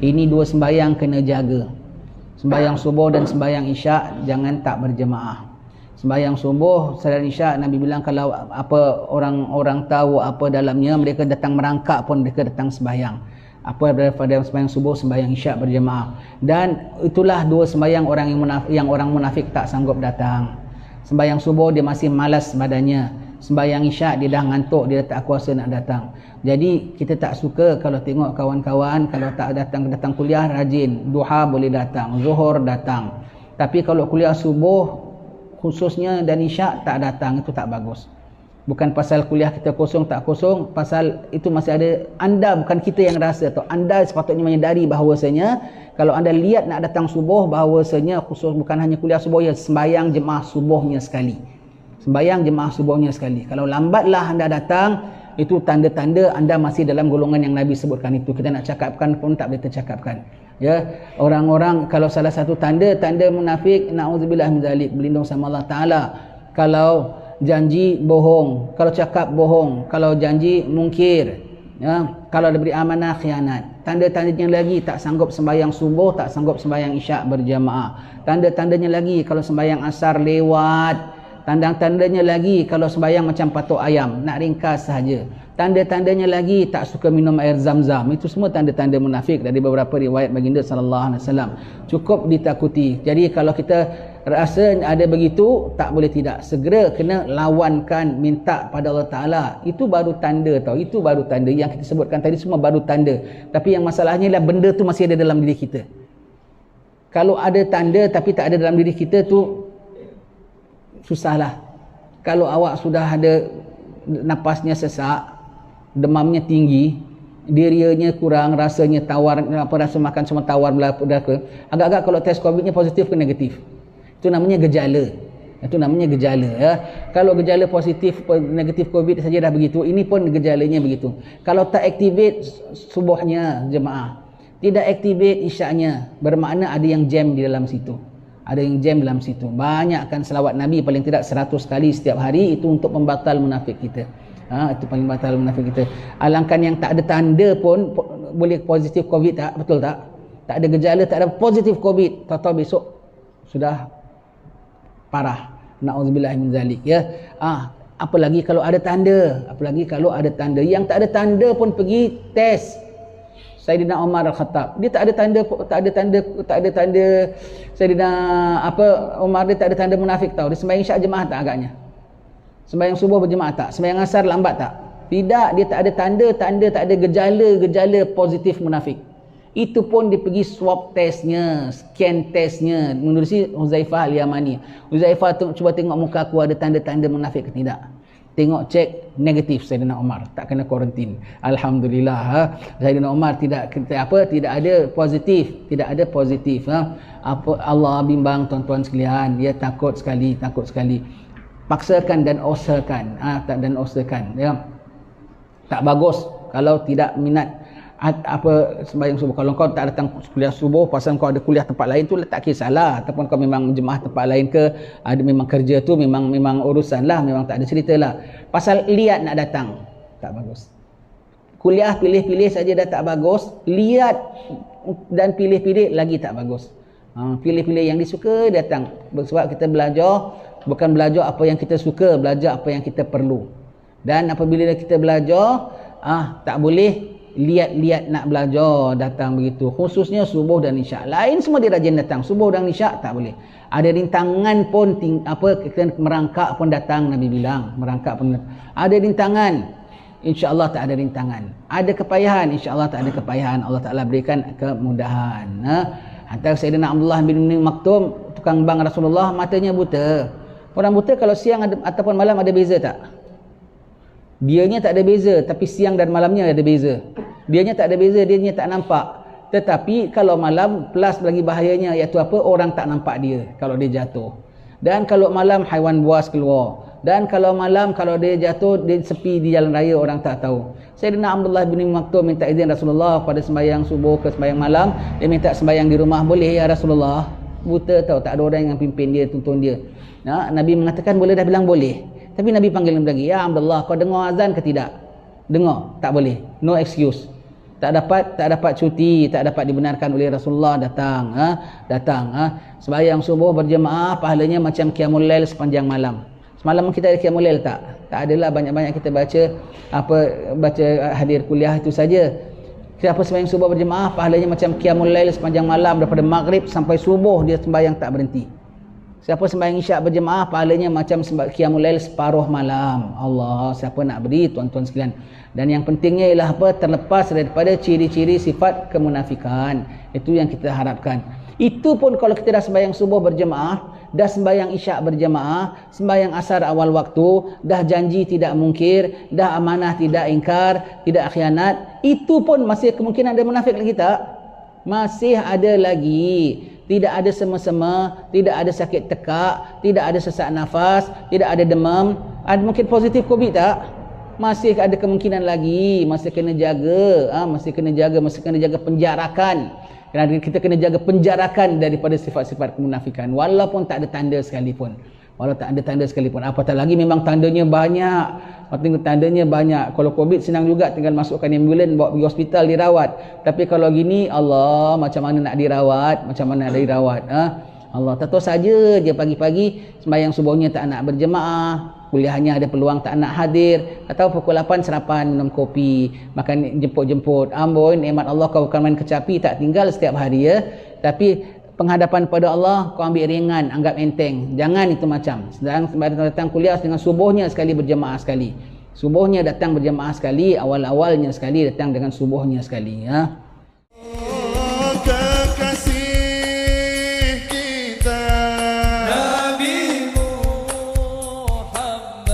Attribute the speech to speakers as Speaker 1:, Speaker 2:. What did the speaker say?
Speaker 1: Ini dua sembahyang kena jaga. Sembahyang subuh dan sembahyang isyak jangan tak berjemaah. Sembahyang subuh dan isyak Nabi bilang kalau apa orang-orang tahu apa dalamnya, mereka datang merangkak pun mereka datang sembahyang. Apa daripada sembahyang subuh, sembahyang isyak berjemaah. Dan itulah dua sembahyang yang orang munafik tak sanggup datang. Sembahyang subuh dia masih malas badannya. Sembahyang isyak dia dah ngantuk, dia tak kuasa nak datang. Jadi kita tak suka kalau tengok kawan-kawan kalau tak datang kuliah rajin. Duha boleh datang, zuhur datang. Tapi kalau kuliah subuh khususnya dan isyak tak datang, itu tak bagus. Bukan pasal kuliah kita kosong tak kosong, pasal itu masih ada anda, bukan kita yang rasa tu. Anda sepatutnya menyedari bahawasanya kalau anda lihat nak datang subuh, bahawasanya khusus bukan hanya kuliah subuh, ya sembahyang jemaah subuhnya sekali. Sembahyang jemaah subuhnya sekali. Kalau lambatlah anda datang, itu tanda-tanda anda masih dalam golongan yang Nabi sebutkan itu. Kita nak cakapkan pun tak boleh tercakapkan. Ya, orang-orang kalau salah satu tanda munafik, naudzubillah min zalik, berlindung sama Allah Taala. Kalau janji bohong, kalau cakap bohong, kalau janji mungkir, ya, kalau diberi amanah khianat. Tanda-tandanya lagi tak sanggup sembahyang subuh, tak sanggup sembahyang isyak berjamaah. Tanda-tandanya lagi kalau sembahyang asar lewat. Tanda-tandanya lagi kalau sembahyang macam patok ayam, nak ringkas sahaja. Tanda-tandanya lagi tak suka minum air zam-zam. Itu semua tanda-tanda munafik dari beberapa riwayat baginda sallallahu alaihi wasallam. Cukup ditakuti. Jadi kalau kita rasa ada begitu, tak boleh tidak. Segera kena lawankan, minta pada Allah Ta'ala. Itu baru tanda tau. Itu baru tanda. Yang kita sebutkan tadi semua baru tanda. Tapi yang masalahnya ialah benda tu masih ada dalam diri kita. Kalau ada tanda tapi tak ada dalam diri kita tu, susahlah. Kalau awak sudah ada napasnya sesak, demamnya tinggi, dirianya kurang, rasanya tawar, rasa makan semua tawar belaka, agak-agak kalau test COVID-nya positif ke negatif. Itu namanya gejala. Itu namanya gejala, ya. Kalau gejala positif negatif COVID saja dah begitu, ini pun gejalanya begitu. Kalau tak activate subuhnya jemaah, tidak activate isyaknya, bermakna ada yang jam di dalam situ. Ada yang jam dalam situ. Banyakkan selawat Nabi paling tidak 100 kali setiap hari, itu untuk pembatal munafik kita. Itu paling batal munafik kita. Alangkan yang tak ada tanda pun boleh positif COVID, tak? Betul tak? Tak ada gejala, tak ada positif COVID, tahu-tahu besok sudah parah. Na'udzubillah min zalik, ya. Apalagi kalau ada tanda, apalagi kalau ada tanda. Yang tak ada tanda pun pergi test. Sayyidina Umar Al-Khattab, dia tak ada tanda Sayyidina Umar, dia tak ada tanda munafik tau. Dia sembahyang isyak jemaah tak agaknya? Sembahyang subuh berjemaah tak? Sembahyang asar lambat tak? Tidak, dia tak ada tanda, tak ada gejala positif munafik. Itu pun dia pergi swab testnya, scan testnya. Menerusi Huzaifah Al-Yamani. Huzaifah cuba tengok muka aku ada tanda-tanda munafik ke tidak? Tengok, cek, negatif. Sayyidina Umar tak kena kuarantin. Alhamdulillah. Sayyidina Umar tidak ada positif. Allah bimbang tuan-tuan sekalian, dia takut sekali. Paksakan dan usahakan, ya. Tak bagus kalau tidak minat sembahyang subuh. Kalau kau tak datang kuliah subuh pasal kau ada kuliah tempat lain tu, tak kisahlah. Ataupun kau memang jemaah tempat lain ke, ada memang kerja tu memang urusan lah, memang tak ada cerita lah. Pasal lihat nak datang, tak bagus. Kuliah pilih-pilih saja dah tak bagus, lihat dan pilih-pilih lagi tak bagus. Pilih-pilih yang disuka datang. Sebab kita belajar bukan belajar apa yang kita suka, belajar apa yang kita perlu. Dan apabila kita belajar, tak boleh lihat-lihat nak belajar datang begitu. Khususnya subuh dan isyak. Lain semua dia rajin datang, subuh dan isyak tak boleh. Ada rintangan pun kita merangkak pun datang, Nabi bilang merangkak pun datang. Ada rintangan, insya-Allah tak ada rintangan. Ada kepayahan, insya-Allah tak ada kepayahan. Allah Taala berikan kemudahan. Antara Sayyidina Abdullah bin Maktum, tukang bank Rasulullah, matanya buta. Orang buta kalau siang ataupun malam ada beza tak? Dianya tak ada beza, tapi siang dan malamnya ada beza. Dianya tak ada beza, dianya tak nampak. Tetapi kalau malam plus lagi bahayanya, iaitu orang tak nampak dia kalau dia jatuh. Dan kalau malam haiwan buas keluar. Dan kalau malam kalau dia jatuh, dia sepi di jalan raya, orang tak tahu. Sayyidina Abdullah bin Maktum minta izin Rasulullah pada sembahyang subuh ke sembahyang malam, dia minta sembahyang di rumah. Boleh ya Rasulullah? Buta tahu, tak ada orang yang pimpin dia, tuntun dia. Nabi mengatakan boleh, dah bilang boleh. Tapi Nabi panggil lagi, ya Abdullah, kau dengar azan ke tidak? Dengar, tak boleh, no excuse. tak dapat cuti, tak dapat dibenarkan oleh Rasulullah, datang sembahyang subuh berjemaah pahalanya macam qiyamul lail sepanjang malam. Semalam kita ada qiyamul lail tak adalah, banyak-banyak kita baca hadir kuliah itu saja. Siapa sembahyang subuh berjemaah pahalanya macam qiyamul lail sepanjang malam, daripada maghrib sampai subuh dia sembahyang tak berhenti. Siapa sembahyang isyak berjemaah pahalanya macam qiyamul lail separuh malam. Allah, siapa nak beri, tuan-tuan sekalian. Dan yang pentingnya ialah terlepas daripada ciri-ciri sifat kemunafikan. Itu yang kita harapkan. Itu pun kalau kita dah sembahyang subuh berjemaah, dah sembahyang isyak berjemaah, sembahyang asar awal waktu, dah janji tidak mungkir, dah amanah tidak ingkar, tidak khianat, itu pun masih kemungkinan ada munafik lagi tak? Masih ada lagi. Tidak ada sema-sema, tidak ada sakit tekak, tidak ada sesak nafas, tidak ada demam. Ada mungkin positif COVID tak? Masih ada kemungkinan lagi. Masih kena jaga, masih kena jaga penjarakan. Kerana kita kena jaga penjarakan daripada sifat-sifat kemunafikan, walaupun tak ada tanda sekalipun. Apatah lagi memang tandanya banyak. Kalau COVID senang juga, tinggal masukkan ambulan, bawa pergi hospital, dirawat. Tapi kalau gini, Allah, macam mana nak dirawat? Allah, tahu saja dia pagi-pagi sembahyang subuhnya tak nak berjemaah, kuliahnya ada peluang tak nak hadir, atau pukul 8 sarapan, minum kopi, makan jemput-jemput. Amboi, nikmat Allah kau bukan main kecapi, tak tinggal setiap hari ya. Tapi penghadapan pada Allah kau ambil ringan, anggap enteng. Jangan itu macam. Sedang datang kuliah dengan subuhnya sekali berjemaah sekali. Subuhnya datang berjemaah sekali, awal-awalnya sekali datang dengan subuhnya sekali ya.
Speaker 2: Kekasih kita Nabi Muhammad